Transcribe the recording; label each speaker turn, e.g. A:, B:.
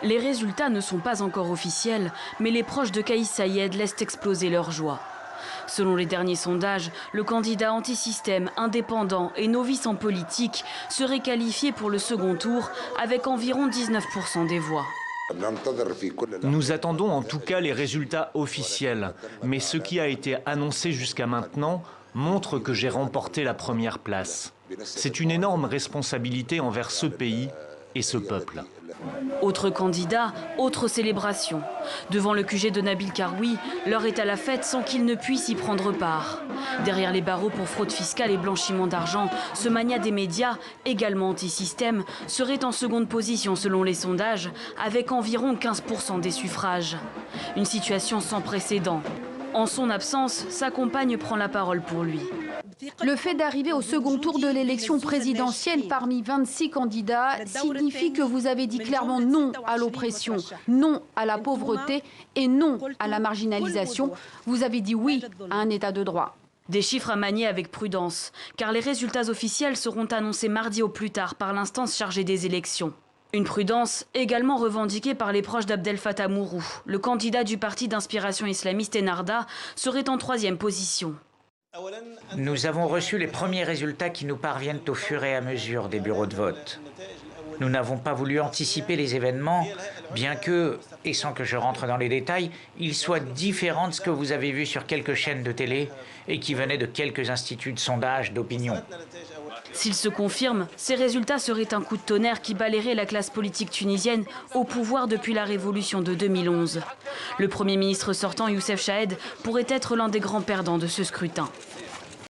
A: Les résultats ne sont pas encore officiels, mais les proches de Kais Saied laissent exploser leur joie. Selon les derniers sondages, le candidat anti-système, indépendant et novice en politique serait qualifié pour le second tour avec environ 19% des voix.
B: Nous attendons en tout cas les résultats officiels, mais ce qui a été annoncé jusqu'à maintenant montre que j'ai remporté la première place. C'est une énorme responsabilité envers ce pays et ce peuple.
A: Autre candidat, autre célébration. Devant le QG de Nabil Karoui, l'heure est à la fête sans qu'il ne puisse y prendre part. Derrière les barreaux pour fraude fiscale et blanchiment d'argent, ce magnat des médias, également anti-système, serait en seconde position selon les sondages, avec environ 15% des suffrages. Une situation sans précédent. En son absence, sa compagne prend la parole pour lui.
C: Le fait d'arriver au second tour de l'élection présidentielle parmi 26 candidats signifie que vous avez dit clairement non à l'oppression, non à la pauvreté et non à la marginalisation. Vous avez dit oui à un état de droit.
A: Des chiffres à manier avec prudence, car les résultats officiels seront annoncés mardi au plus tard par l'instance chargée des élections. Une prudence également revendiquée par les proches d'Abdel Fattah Mourou. Le candidat du parti d'inspiration islamiste Ennahda serait en 3e position.
D: Nous avons reçu les premiers résultats qui nous parviennent au fur et à mesure des bureaux de vote. Nous n'avons pas voulu anticiper les événements, bien que, et sans que je rentre dans les détails, ils soient différents de ce que vous avez vu sur quelques chaînes de télé et qui venaient de quelques instituts de sondage d'opinion.
A: S'ils se confirment, ces résultats seraient un coup de tonnerre qui balayerait la classe politique tunisienne au pouvoir depuis la révolution de 2011. Le Premier ministre sortant, Youssef Chahed, pourrait être l'un des grands perdants de ce scrutin.